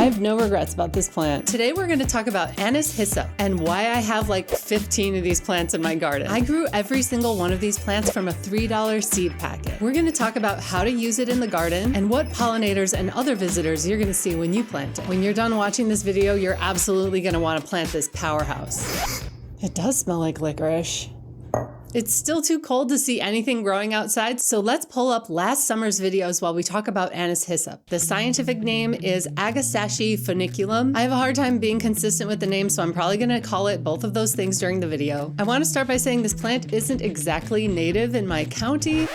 have no regrets about this plant. Today we're going to talk about Anise Hyssop and why I have like 15 of these plants in my garden. I grew every single one of these plants from a $3 seed packet. We're going to talk about how to use it in the garden and what pollinators and other visitors you're going to see when you plant it. When you're done watching this video, you're absolutely going to want to plant this powerhouse. It does smell like licorice. It's still too cold to see anything growing outside, so let's pull up last summer's videos while we talk about Anise Hyssop. The scientific name is Agastache foeniculum. I have a hard time being consistent with the name, so I'm probably gonna call it both of those things during the video. I wanna start by saying this plant isn't exactly native in my county.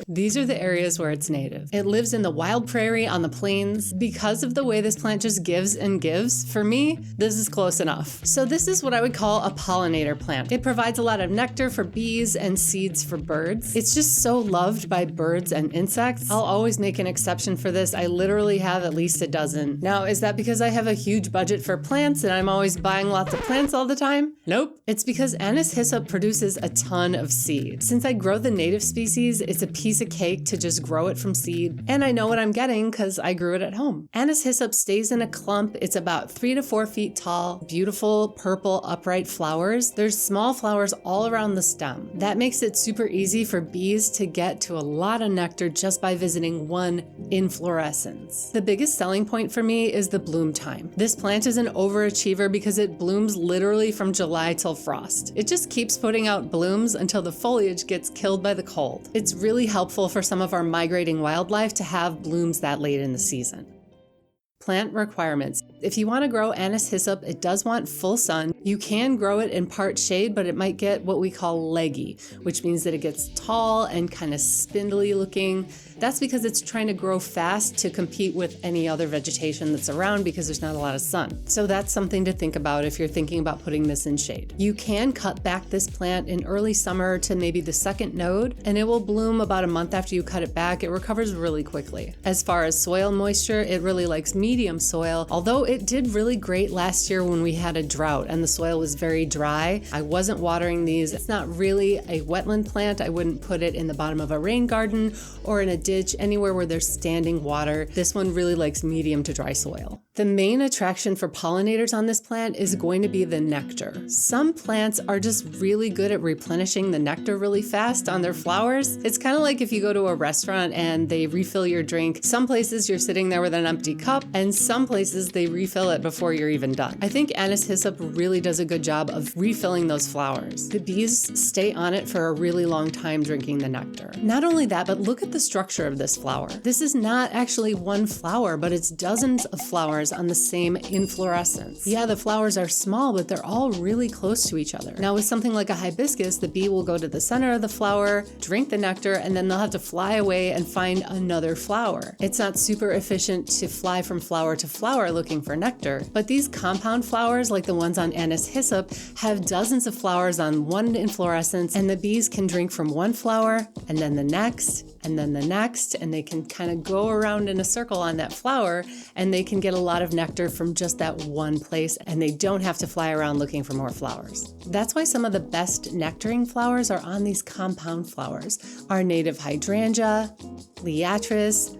These are the areas where it's native. It lives in the wild prairie on the plains. Because of the way this plant just gives and gives, for me, this is close enough. So this is what I would call a pollinator plant. It provides a lot of nectar for bees and seeds for birds. It's just so loved by birds and insects. I'll always make an exception for this. I literally have at least a dozen. Now, is that because I have a huge budget for plants and I'm always buying lots of plants all the time? Nope. It's because Anise Hyssop produces a ton of seed. Since I grow the native species, it's a piece of cake to just grow it from seed, and I know what I'm getting because I grew it at home. Anise Hyssop stays in a clump. It's about 3 to 4 feet tall, beautiful purple upright flowers. There's small flowers all around the stem. That makes it super easy for bees to get to a lot of nectar just by visiting one inflorescence. The biggest selling point for me is the bloom time. This plant is an overachiever because it blooms literally from July till frost. It just keeps putting out blooms until the foliage gets killed by the cold. It's really helpful for some of our migrating wildlife to have blooms that late in the season. Plant requirements. If you want to grow Anise Hyssop, it does want full sun. You can grow it in part shade, but it might get what we call leggy, which means that it gets tall and kind of spindly looking. That's because it's trying to grow fast to compete with any other vegetation that's around because there's not a lot of sun. So that's something to think about if you're thinking about putting this in shade. You can cut back this plant in early summer to maybe the second node, and it will bloom about a month after you cut it back. It recovers really quickly. As far as soil moisture, it really likes medium soil, although it did really great last year when we had a drought and the soil was very dry. I wasn't watering these. It's not really a wetland plant. I wouldn't put it in the bottom of a rain garden or in a ditch, anywhere where there's standing water. This one really likes medium to dry soil. The main attraction for pollinators on this plant is going to be the nectar. Some plants are just really good at replenishing the nectar really fast on their flowers. It's kind of like if you go to a restaurant and they refill your drink. Some places you're sitting there with an empty cup, and some places they refill it before you're even done. I think Anise Hyssop really does a good job of refilling those flowers. The bees stay on it for a really long time drinking the nectar. Not only that, but look at the structure of this flower. This is not actually one flower, but it's dozens of flowers on the same inflorescence. Yeah, the flowers are small, but they're all really close to each other. Now with something like a hibiscus, the bee will go to the center of the flower, drink the nectar, and then they'll have to fly away and find another flower. It's not super efficient to fly from flower to flower looking for nectar, but these compound flowers, like the ones on Anise Hyssop, have dozens of flowers on one inflorescence, and the bees can drink from one flower, and then the next, and then the next, and they can kind of go around in a circle on that flower, and they can get a lot of nectar from just that one place, and they don't have to fly around looking for more flowers. That's why some of the best nectaring flowers are on these compound flowers. Our native hydrangea, liatris,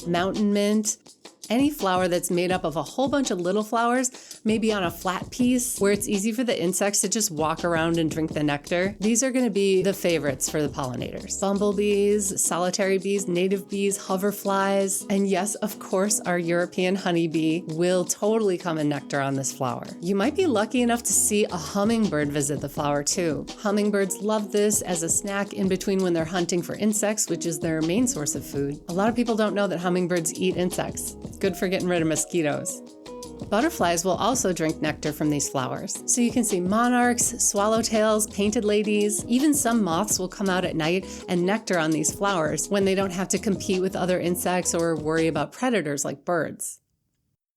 mountain mint, any flower that's made up of a whole bunch of little flowers, maybe on a flat piece where it's easy for the insects to just walk around and drink the nectar. These are going to be the favorites for the pollinators. Bumblebees, solitary bees, native bees, hoverflies, and yes, of course, our European honeybee will totally come and nectar on this flower. You might be lucky enough to see a hummingbird visit the flower too. Hummingbirds love this as a snack in between when they're hunting for insects, which is their main source of food. A lot of people don't know that hummingbirds eat insects. Good for getting rid of mosquitoes. Butterflies will also drink nectar from these flowers. So you can see monarchs, swallowtails, painted ladies, even some moths will come out at night and nectar on these flowers when they don't have to compete with other insects or worry about predators like birds.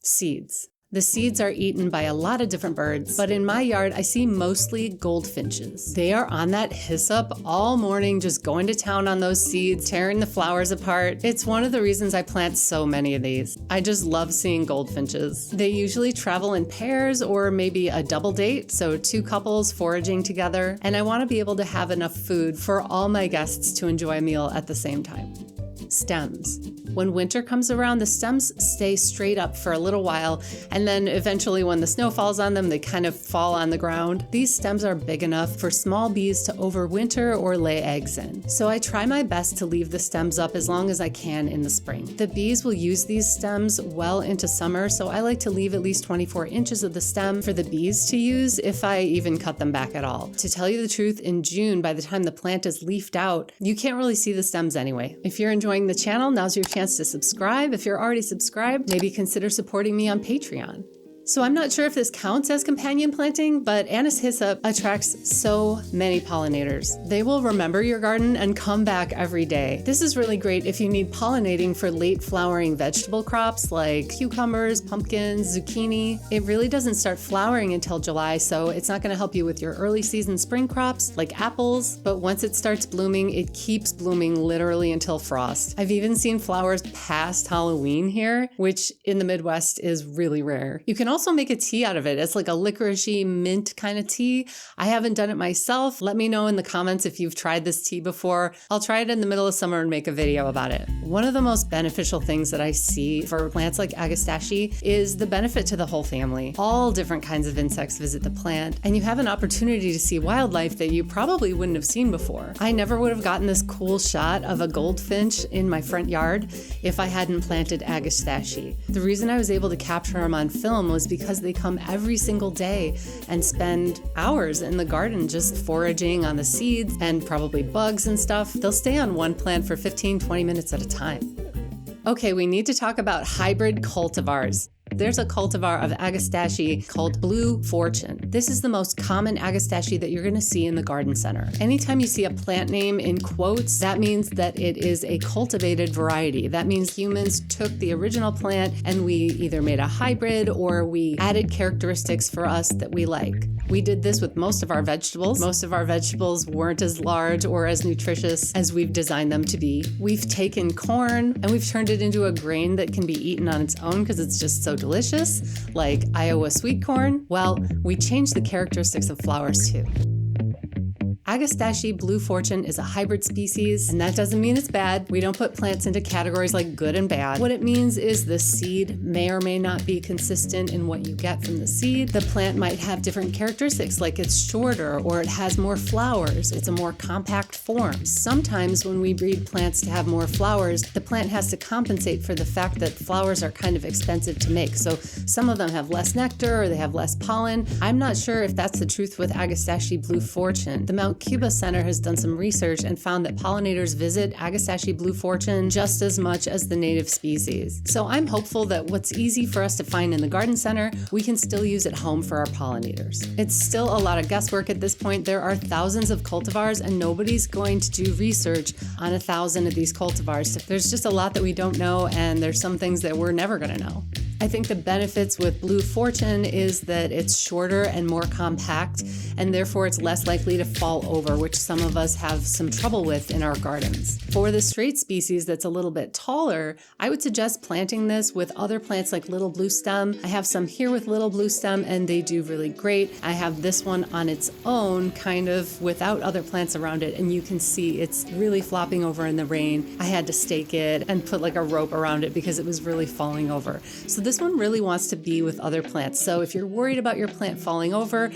Seeds. The seeds are eaten by a lot of different birds, but in my yard, I see mostly goldfinches. They are on that hyssop all morning, just going to town on those seeds, tearing the flowers apart. It's one of the reasons I plant so many of these. I just love seeing goldfinches. They usually travel in pairs or maybe a double date, so 2 couples foraging together, and I want to be able to have enough food for all my guests to enjoy a meal at the same time. Stems. When winter comes around, the stems stay straight up for a little while, and then eventually when the snow falls on them, they kind of fall on the ground. These stems are big enough for small bees to overwinter or lay eggs in. So I try my best to leave the stems up as long as I can in the spring. The bees will use these stems well into summer, so I like to leave at least 24 inches of the stem for the bees to use, if I even cut them back at all. To tell you the truth, in June, by the time the plant is leafed out, you can't really see the stems anyway. If you're enjoying the channel, now's your chance to subscribe. If you're already subscribed, maybe consider supporting me on Patreon. So I'm not sure if this counts as companion planting, but Anise Hyssop attracts so many pollinators. They will remember your garden and come back every day. This is really great if you need pollinating for late flowering vegetable crops like cucumbers, pumpkins, zucchini. It really doesn't start flowering until July, so it's not going to help you with your early season spring crops like apples, but once it starts blooming, it keeps blooming literally until frost. I've even seen flowers past Halloween here, which in the Midwest is really rare. You can also make a tea out of it. It's like a licoricey mint kind of tea. I haven't done it myself. Let me know in the comments if you've tried this tea before. I'll try it in the middle of summer and make a video about it. One of the most beneficial things that I see for plants like Agastache is the benefit to the whole family. All different kinds of insects visit the plant, and you have an opportunity to see wildlife that you probably wouldn't have seen before. I never would have gotten this cool shot of a goldfinch in my front yard if I hadn't planted Agastache. The reason I was able to capture them on film was because they come every single day and spend hours in the garden just foraging on the seeds and probably bugs and stuff. They'll stay on one plant for 15-20 minutes at a time. Okay, we need to talk about hybrid cultivars. There's a cultivar of Agastache called Blue Fortune. This is the most common Agastache that you're going to see in the garden center. Anytime you see a plant name in quotes, that means that it is a cultivated variety. That means humans took the original plant and we either made a hybrid or we added characteristics for us that we like. We did this with most of our vegetables. Most of our vegetables weren't as large or as nutritious as we've designed them to be. We've taken corn and we've turned it into a grain that can be eaten on its own because it's just so delicious, like Iowa sweet corn. Well, we changed the characteristics of flowers too. Agastache Blue Fortune is a hybrid species, and that doesn't mean it's bad. We don't put plants into categories like good and bad. What it means is the seed may or may not be consistent in what you get from the seed. The plant might have different characteristics, like it's shorter or it has more flowers. It's a more compact form. Sometimes when we breed plants to have more flowers, the plant has to compensate for the fact that flowers are kind of expensive to make. So some of them have less nectar or they have less pollen. I'm not sure if that's the truth with Agastache Blue Fortune. The Mount Cuba Center has done some research and found that pollinators visit Agastache Blue Fortune just as much as the native species. So I'm hopeful that what's easy for us to find in the garden center, we can still use at home for our pollinators. It's still a lot of guesswork at this point. There are thousands of cultivars and nobody's going to do research on 1,000 of these cultivars. There's just a lot that we don't know, and there's some things that we're never going to know. I think the benefits with Blue Fortune is that it's shorter and more compact, and therefore it's less likely to fall over, which some of us have some trouble with in our gardens. For the straight species that's a little bit taller, I would suggest planting this with other plants like Little Blue Stem. I have some here with Little Blue Stem and they do really great. I have this one on its own, kind of without other plants around it, and you can see it's really flopping over in the rain. I had to stake it and put like a rope around it because it was really falling over. So this one really wants to be with other plants. So if you're worried about your plant falling over,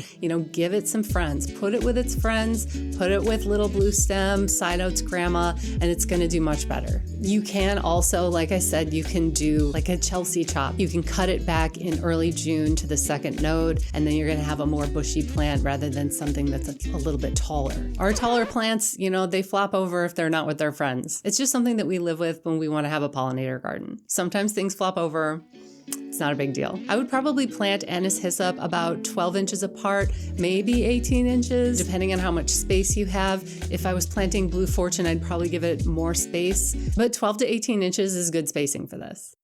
give it some friends. Put it with its friends, put it with Little Blue Stem, Side Oats Grandma, and it's going to do much better. You can also, like I said, you can do like a Chelsea chop. You can cut it back in early June to the second node, and then you're going to have a more bushy plant rather than something that's a little bit taller. Our taller plants, they flop over if they're not with their friends. It's just something that we live with when we want to have a pollinator garden. Sometimes things flop over. It's not a big deal. I would probably plant Anise Hyssop about 12 inches apart, maybe 18 inches, depending on how much space you have. If I was planting Blue Fortune, I'd probably give it more space, but 12 to 18 inches is good spacing for this.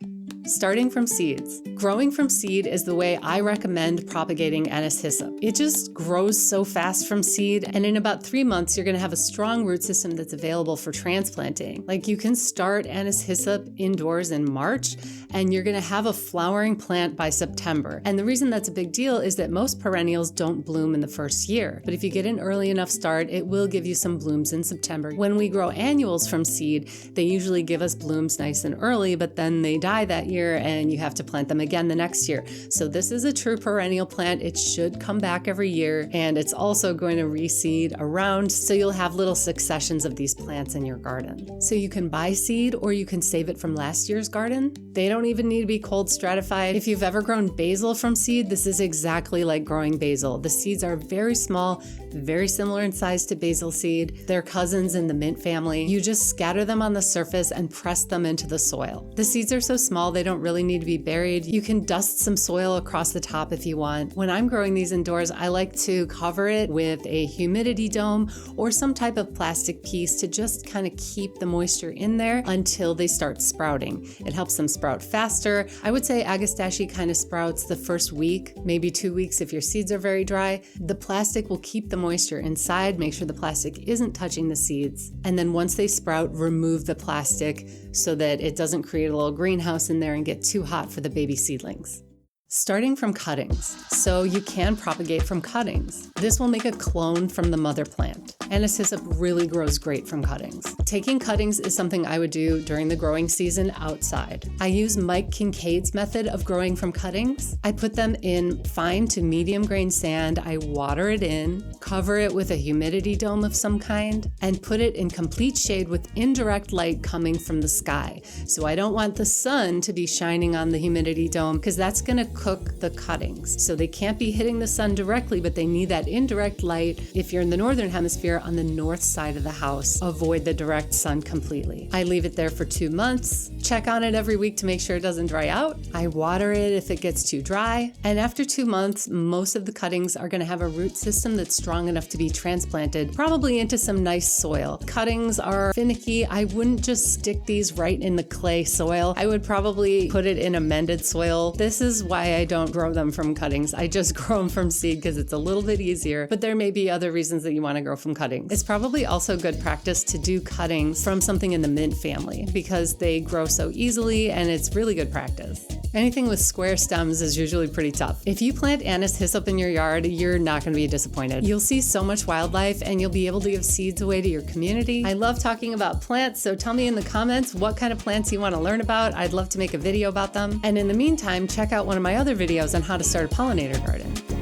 Starting from seeds. Growing from seed is the way I recommend propagating Anise Hyssop. It just grows so fast from seed, and in about 3 months, you're gonna have a strong root system that's available for transplanting. Like you can start Anise Hyssop indoors in March, and you're gonna have a flowering flowering plant by September. And the reason that's a big deal is that most perennials don't bloom in the first year. But if you get an early enough start, it will give you some blooms in September. When we grow annuals from seed, they usually give us blooms nice and early, but then they die that year and you have to plant them again the next year. So this is a true perennial plant. It should come back every year, and it's also going to reseed around, so you'll have little successions of these plants in your garden. So you can buy seed or you can save it from last year's garden. They don't even need to be cold stratified. If you've ever grown basil from seed, this is exactly like growing basil. The seeds are very small, very similar in size to basil seed. They're cousins in the mint family. You just scatter them on the surface and press them into the soil. The seeds are so small, they don't really need to be buried. You can dust some soil across the top if you want. When I'm growing these indoors, I like to cover it with a humidity dome or some type of plastic piece to just kind of keep the moisture in there until they start sprouting. It helps them sprout faster. I would say Agastache kind of sprouts the first week, maybe 2 weeks if your seeds are very dry. The plastic will keep the moisture inside, make sure the plastic isn't touching the seeds. And then once they sprout, remove the plastic so that it doesn't create a little greenhouse in there and get too hot for the baby seedlings. Starting from cuttings. So you can propagate from cuttings. This will make a clone from the mother plant. Anise Hyssop really grows great from cuttings. Taking cuttings is something I would do during the growing season outside. I use Mike Kincaid's method of growing from cuttings. I put them in fine to medium grain sand. I water it in, cover it with a humidity dome of some kind, and put it in complete shade with indirect light coming from the sky. So I don't want the sun to be shining on the humidity dome because that's going to cook the cuttings. So they can't be hitting the sun directly, but they need that indirect light. If you're in the northern hemisphere, on the north side of the house, avoid the direct sun completely. I leave it there for 2 months, check on it every week to make sure it doesn't dry out. I water it if it gets too dry. And after 2 months, most of the cuttings are going to have a root system that's strong enough to be transplanted, probably into some nice soil. Cuttings are finicky. I wouldn't just stick these right in the clay soil. I would probably put it in amended soil. This is why I don't grow them from cuttings. I just grow them from seed because it's a little bit easier, but there may be other reasons that you want to grow from cuttings. It's probably also good practice to do cuttings from something in the mint family because they grow so easily and it's really good practice. Anything with square stems is usually pretty tough. If you plant Anise Hyssop in your yard, you're not going to be disappointed. You'll see so much wildlife and you'll be able to give seeds away to your community. I love talking about plants, so tell me in the comments what kind of plants you want to learn about. I'd love to make a video about them. And in the meantime, check out one of my other videos on how to start a pollinator garden.